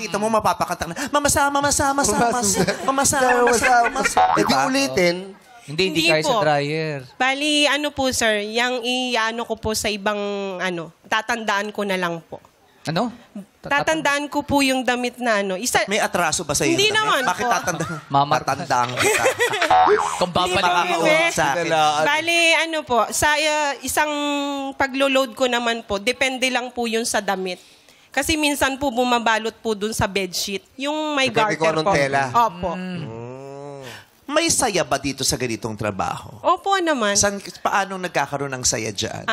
makikita mo, mapapakanta na, mamasa. Eh, di ulitin. Hindi kaya sa dryer. Bali, ano po, sir, yung i-ano ko po sa ibang, tatandaan ko na lang po. Ano? Tatandaan ko po yung damit na May atraso ba sa iyo? Hindi naman Bakit po. tatandaan kita? Kung babalik Hindi sa akin. Bali, po, sa isang paglo-load ko naman po, depende lang po yun sa damit. Kasi minsan po bumabalot po dun sa bedsheet. Yung may Depende garter kung anong po. tela. Opo. May saya ba dito sa ganitong trabaho? Opo naman. Paano nagkakaroon ng saya dyan?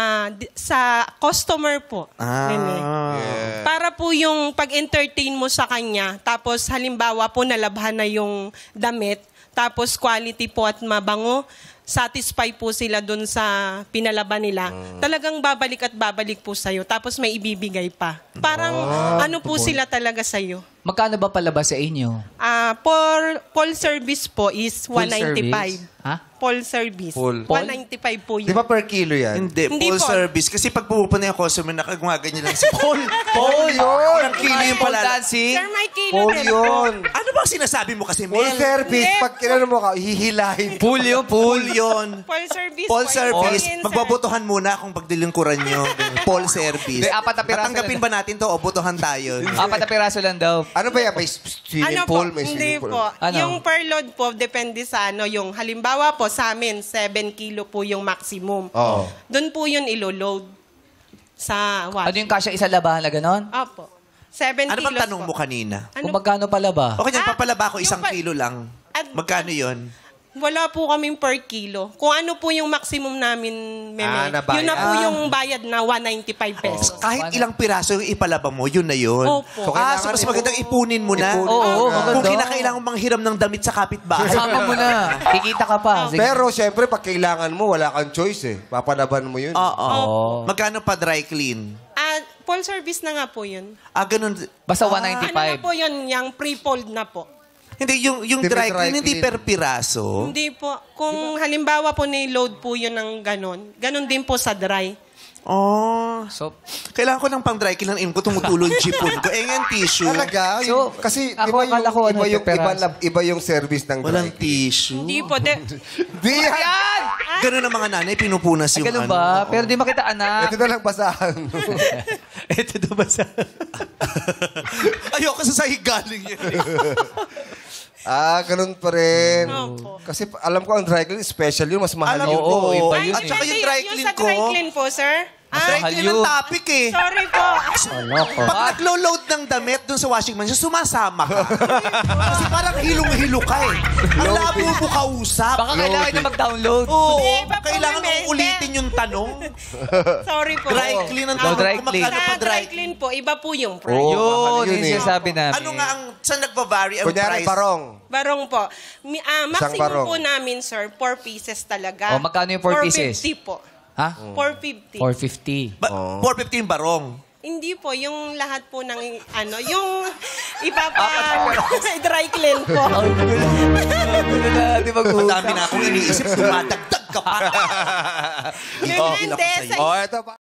Sa customer po. Nene. Para po yung pag-entertain mo sa kanya, tapos halimbawa po nalabhan na yung damit, tapos quality po at mabango, satisfy po sila dun sa pinalaban nila, talagang babalik at babalik po sa'yo. Tapos may ibibigay pa. Parang po sila talaga sa'yo. Magkano ba palabas sa inyo? Full service po is Full 195. service? Ha? Full service. Full. 195 po yun. Di ba per kilo yan? Hindi, Hindi full po. service. Kasi pag pupunta yung customer, nakagumaganyan lang si Paul. Paul yun! Ang kilo yung Pole pala. dancing? Sir, may kilo Paul din po. yun! Ano bang sinasabi mo kasi, Full Mel? service. Hindi. Pag kinano mo ka, hihilahin. Pool yun, Paul yun. Full service Full po. service. Yun, sir. Magbabotohan muna kung pagdilingkuran nyo. Full service. Hindi, 4 na piraso Tatanggapin ba natin to o botohan tayo? 4 na piraso lang daw. Ano ba yan? May swimming po? pool? May Hindi swimming pool? po. Ano? Yung per load po, depende sa yung halimbawa po sa amin, 7 kilo po yung maximum. Oo. Doon po yun ilo-load sa Ano what? yung kasya isa labahan na ganon? Opo. 7 Ano kilos bang tanong po. mo kanina? Ano? Kung magkano palaba? Okay, yan, papalaba ko yung 1 kilo lang. Magkano yun? Wala po kaming per kilo. Kung ano po yung maximum namin, meme, nabayad. yun na po yung bayad na 195 pesos. Kahit ilang piraso yung ipalaba mo, yun na yun. Opo. So, So mas magandang ipunin mo na. Oo, Kung maganda. kinakailangan manghiram ng damit sa kapitbahay. Kasama mo na. Kikita ka pa. Sige. Pero syempre, pag kailangan mo, wala kang choice eh. Papalaban mo yun. Oo. Magkano pa dry clean? Full service na nga po yun. Ganun. Basta Ano na 195. po yun, yung pre-fold na po. Hindi, yung Hindi dry dry clean, hindi clean. per piraso. Hindi po. Kung halimbawa po ni-load po yun ng ganon, ganon din po sa dry. So, Kailangan ko ng pang dry clean ng ko, tumutulo yung jipon ko. Yung tissue. Talaga? So, Kasi ako akala ko iba yung service ng Walang dry clean. tissue. Hindi po. Di yan! Ganun ang mga nanay, pinupunas ay, yung ganun ba? Pero di makita anak. Ito na lang basahan. Ito na ba sa... Ayoko sa sahig galing yun. Ganun pa rin. Opo. Kasi alam ko ang dry clean, special yun. Mas mahal Alam yun. ko, iba Ay, yun At saka hindi, yung dry yung clean sa ko. dry clean po, sir. Dry clean ang Halyo. topic eh. Sorry po. Pag naglo-load ng damit dun sa washing machine, sumasama ka. Kasi parang hilong-hilo ka eh. Ang labo mo kausap. Baka kailangan na mag-download. Oo, Iba po kailangan naman, mong ulitin yung tanong. Sorry po. Dry clean ang No, tawag. dry Kung clean. magkano pa Sa dry clean po, iba po yung price. Oo. Yun, Yun yung eh. sinasabi namin. Ano nga ang, saan nagpa-vary ang Kunyari, price? barong. Barong po. Maximum barong. po namin, sir, 4 pieces talaga. Oh, magkano yung 4 pieces? 450 po. Ha? 450. 450. 415 barong. Hindi po, yung lahat po ng, yung dry clean po. Di ba Madami na akong iniisip, dumadagdag ka pa. Yun, hindi, sa Oh, ito pa.